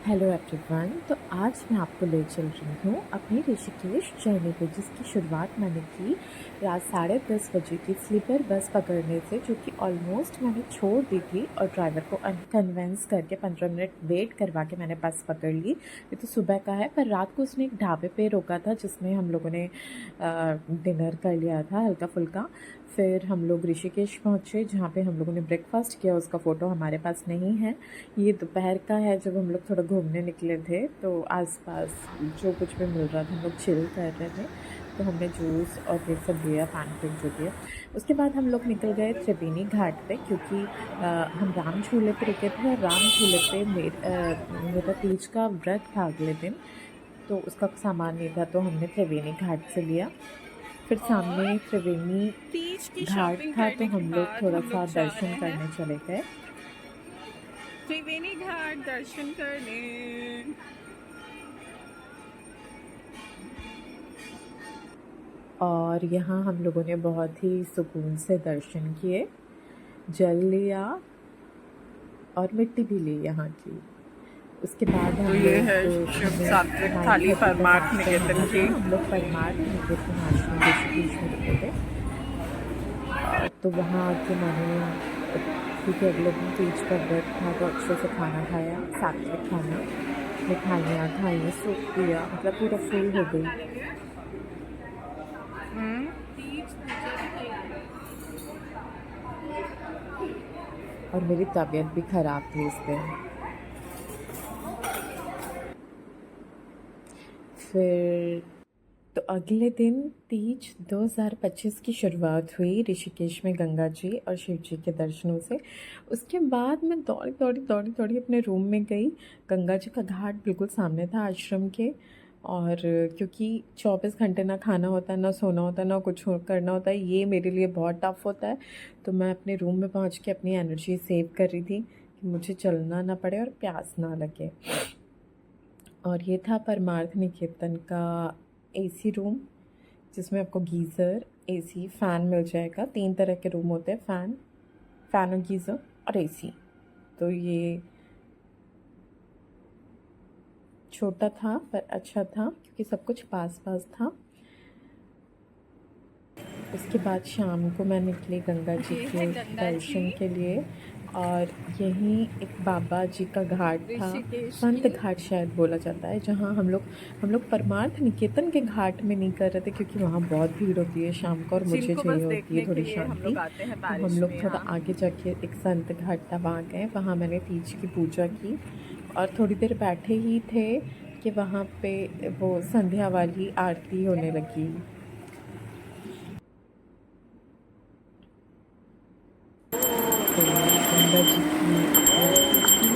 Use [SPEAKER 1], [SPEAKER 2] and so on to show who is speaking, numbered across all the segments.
[SPEAKER 1] Hello everyone. तो आज मैं आपको ले चल रही हूँ अपनी ऋषिकेश जर्नी पे, जिसकी शुरुआत मैंने की रात 10:30 बजे की स्लीपर बस पकड़ने से, जो कि ऑलमोस्ट मैंने छोड़ दी थी और ड्राइवर को कन्वेंस करके 15 मिनट वेट करवा के मैंने बस पकड़ ली। ये तो सुबह का है, पर रात को उसने एक ढाबे पे रोका था जिसमें हम लोगों ने डिनर कर लिया था हल्का फुल्का। फिर हम लोग ऋषिकेश पहुँचे, जहाँ पे हम लोगों ने ब्रेकफास्ट किया। उसका फ़ोटो हमारे पास नहीं है। ये दोपहर का है जब हम लोग थोड़ा घूमने निकले थे, तो आसपास जो कुछ भी मिल रहा था हम लोग चिल कर रहे थे। तो हमने जूस और ये सब लिया, पैनकेक जो भी है। उसके बाद हम लोग निकल गए त्रिवेणी घाट पे, क्योंकि हम राम झूले पे रुके थे और राम झूले पे मेरा तीज का व्रत था अगले दिन, तो उसका सामान नहीं था, तो हमने त्रिवेणी घाट से लिया। फिर सामने
[SPEAKER 2] और
[SPEAKER 1] त्रिवेणी
[SPEAKER 2] तीज की
[SPEAKER 1] घाट
[SPEAKER 2] शॉपिंग
[SPEAKER 1] था, तो
[SPEAKER 2] करने के
[SPEAKER 1] हम लोग
[SPEAKER 2] बाद
[SPEAKER 1] थोड़ा
[SPEAKER 2] हम
[SPEAKER 1] सा
[SPEAKER 2] लोग जा
[SPEAKER 1] दर्शन
[SPEAKER 2] रहे हैं
[SPEAKER 1] करने चले गए।
[SPEAKER 2] त्रिवेणी घाट दर्शन करने।
[SPEAKER 1] और यहाँ हम लोगों ने बहुत ही सुकून से दर्शन किए, जल लिया और मिट्टी भी ली यहाँ की। उसके बाद
[SPEAKER 2] तो
[SPEAKER 1] हम
[SPEAKER 2] ये है
[SPEAKER 1] लोग
[SPEAKER 2] शिव
[SPEAKER 1] हमें
[SPEAKER 2] सात्विक थाली
[SPEAKER 1] 9:30 तक
[SPEAKER 2] परमार्थ
[SPEAKER 1] आश्रम
[SPEAKER 2] निकेतन
[SPEAKER 1] मिला
[SPEAKER 2] की।
[SPEAKER 1] था। हम लोग परमार्थ निकेतन आश्रम ऋषिकेश में रुके थे। तो वहाँ आके मैंने, क्योंकि अगले दिन तीज का व्रत था, तो अच्छे से खाना खाया, सात्विक खाना, मिठाइयाँ खाई, सूप पिया, मतलब पूरा फुल हो गई। और मेरी तबीयत भी ख़राब थी इस दिन। फिर तो अगले दिन तीज 2025 की शुरुआत हुई ऋषिकेश में गंगा जी और शिव जी के दर्शनों से। उसके बाद मैं दौड़ी अपने रूम में गई। गंगा जी का घाट बिल्कुल सामने था आश्रम के, और क्योंकि 24 घंटे ना खाना होता है, ना सोना होता है, ना कुछ करना होता है, ये मेरे लिए बहुत टफ होता है। तो मैं अपने रूम में पहुंच के अपनी एनर्जी सेव कर रही थी कि मुझे चलना ना पड़े और प्यास ना लगे। और ये था परमार्थ निकेतन का एसी रूम, जिसमें आपको गीज़र, एसी, फ़ैन मिल जाएगा। 3 तरह के रूम होते हैं, फ़ैन और गीज़र और एसी। तो ये छोटा था पर अच्छा था, क्योंकि सब कुछ पास-पास था। उसके बाद शाम को मैं निकली गंगा जी
[SPEAKER 2] ये है
[SPEAKER 1] के
[SPEAKER 2] गंगा
[SPEAKER 1] दर्शन
[SPEAKER 2] जी
[SPEAKER 1] के लिए। और यहीं एक बाबा जी का घाट था,
[SPEAKER 2] ऋषिकेश
[SPEAKER 1] संत
[SPEAKER 2] की।
[SPEAKER 1] घाट शायद बोला जाता है, जहाँ हम लोग परमार्थ निकेतन के घाट में नहीं कर रहे थे, क्योंकि वहाँ बहुत भीड़ होती है शाम को और मुझे
[SPEAKER 2] जिनको
[SPEAKER 1] चाहिए
[SPEAKER 2] बस
[SPEAKER 1] होती है
[SPEAKER 2] देखने के
[SPEAKER 1] थोड़ी
[SPEAKER 2] लिए हम
[SPEAKER 1] शांति।
[SPEAKER 2] लोग आते हैं
[SPEAKER 1] तो हम
[SPEAKER 2] बारिश में
[SPEAKER 1] लोग थोड़ा
[SPEAKER 2] यहाँ।
[SPEAKER 1] आगे जाके एक संत घाट था, वहाँ गए। वहाँ मैंने तीज की पूजा की और थोड़ी देर बैठे ही थे कि वहाँ पे वो संध्या वाली आरती होने लगी। तो गंगा जी की आरती की।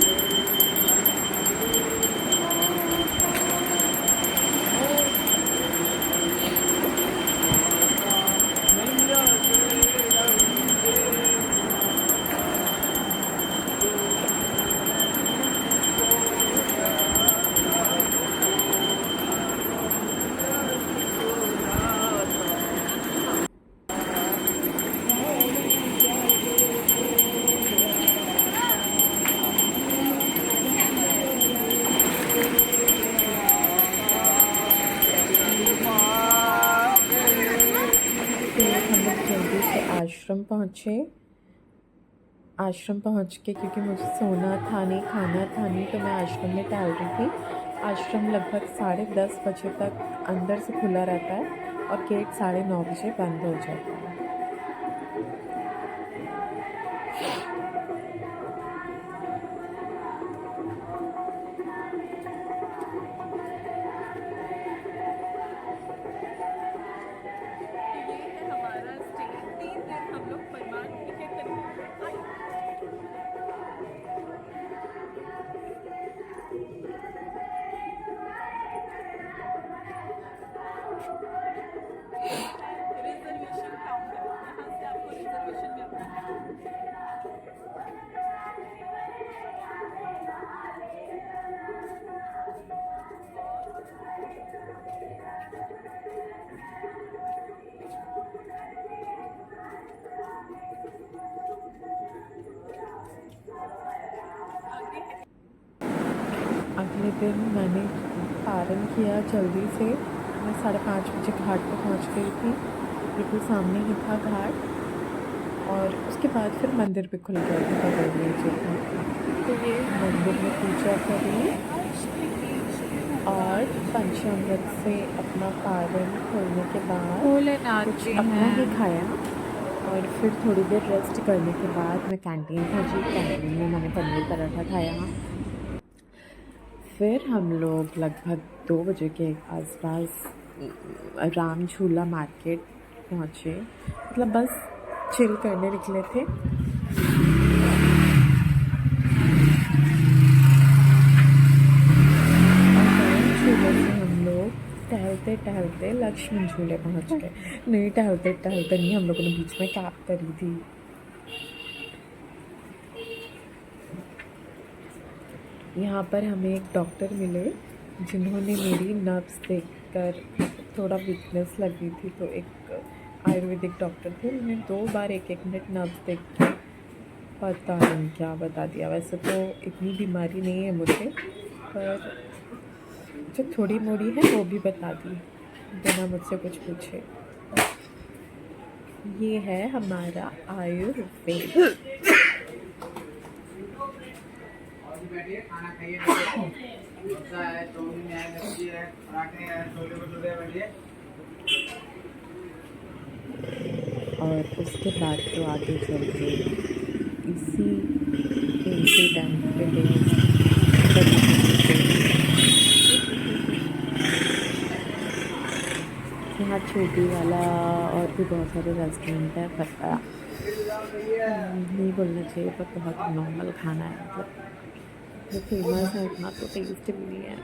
[SPEAKER 1] फिर हम लोग जल्दी से आश्रम पहुँचे। आश्रम पहुँच के, क्योंकि मुझे सोना था नहीं, खाना था नहीं, तो मैं आश्रम में टहल रही थी। आश्रम लगभग 10:30 बजे तक अंदर से खुला रहता है और गेट 9:30 बजे बंद हो जाता है।
[SPEAKER 2] तो ये है हमारा स्टे। 3 दिन हम लोग परमार्थ निकेतन में आई। रिजर्वेशन काउंटर
[SPEAKER 1] अगले दिन मैंने पारण किया जल्दी से। मैं 5:30 बजे घाट पर पहुंच गई थी, बिल्कुल सामने ही था घाट। और उसके बाद फिर मंदिर भी खुल गया था बगल में जो था, तो ये मंदिर में पूजा करी और पंचामृत से अपना पारण खोलने के बाद कुछ अपना ही खाया। और फिर थोड़ी देर रेस्ट करने के बाद मैं कैंटीन पहुंची। कैंटीन में मैंने पनीर पराठा खाया। फिर हम लोग लगभग 2 बजे के आसपास राम झूला मार्केट पहुँचे, मतलब बस चिल करने निकले थे। टहलते टहलते लक्ष्मण झूले पहुंच गए। नहीं, टहलते टहलते नहीं, हम लोगों ने बीच में कैब करी थी। यहाँ पर हमें एक डॉक्टर मिले जिन्होंने मेरी नब्स देखकर, थोड़ा वीकनेस लगी थी, तो एक आयुर्वेदिक डॉक्टर थे। उन्होंने 2 बार 1-1 मिनट नब्स देख के पता नहीं क्या बता दिया। वैसे तो इतनी बीमारी नहीं है मुझे, पर जो थोड़ी मोड़ी है वो भी बता दी बिना मुझसे कुछ पूछे। ये है हमारा आयुर्वेद। और उसके बाद तो आगे चल के इसी टाइम पे यहाँ छोटी वाला और भी बहुत सारे रेस्टोरेंट है, पर नहीं बोलना चाहिए, पर बहुत नॉर्मल खाना है। मतलब जो फेमस है उतना तो टेस्ट भी नहीं है।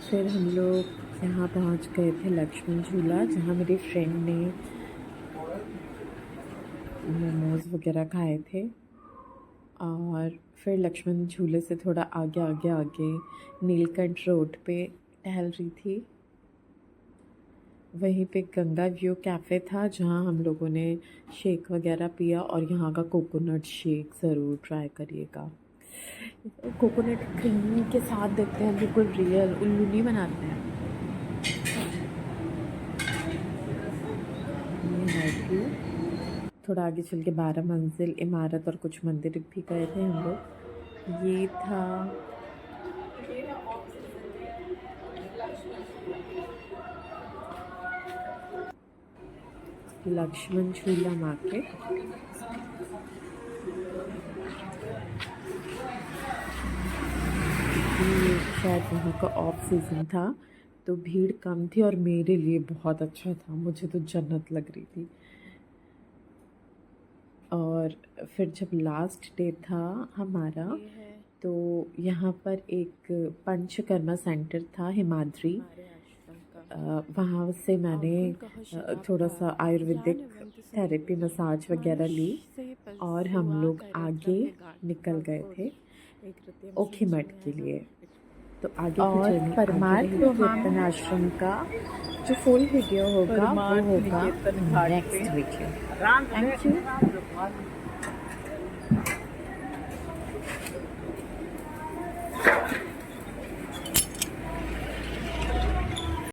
[SPEAKER 1] फिर हम लोग यहाँ पहुँच गए थे लक्ष्मण झूला, जहाँ मेरी फ्रेंड ने मोमोज़ वगैरह खाए थे। और फिर लक्ष्मण झूले से थोड़ा आगे नीलकंठ रोड पे टहल रही थी। वहीं पे गंगा व्यू कैफ़े था, जहाँ हम लोगों ने शेक वगैरह पिया। और यहाँ का कोकोनट शेक ज़रूर ट्राई करिएगा। कोकोनट क्रीम के साथ देते हैं, बिल्कुल रियल उल्लू नहीं बनाते हैं। ये है व्यू। थोड़ा आगे चल के 12 मंजिल इमारत और कुछ मंदिर भी गए थे हम लोग। ये था लक्ष्मण झूला मार्केट। ये शायद वहाँ का ऑफ सीज़न था, तो भीड़ कम थी और मेरे लिए बहुत अच्छा था। मुझे तो जन्नत लग रही थी। और फिर जब लास्ट डे था हमारा, तो यहाँ पर एक पंचकर्मा सेंटर था हिमाद्री। वहाँ से मैंने थोड़ा सा आयुर्वेदिक थेरेपी मसाज वगैरह ली और हम लोग आगे निकल गए थे ओखीमठ के लिए। तो आगे और परमार्थ कीर्तन आश्रम का जो फुल वीडियो होगा वो होगा नेक्स्ट वीडियो। Thank you.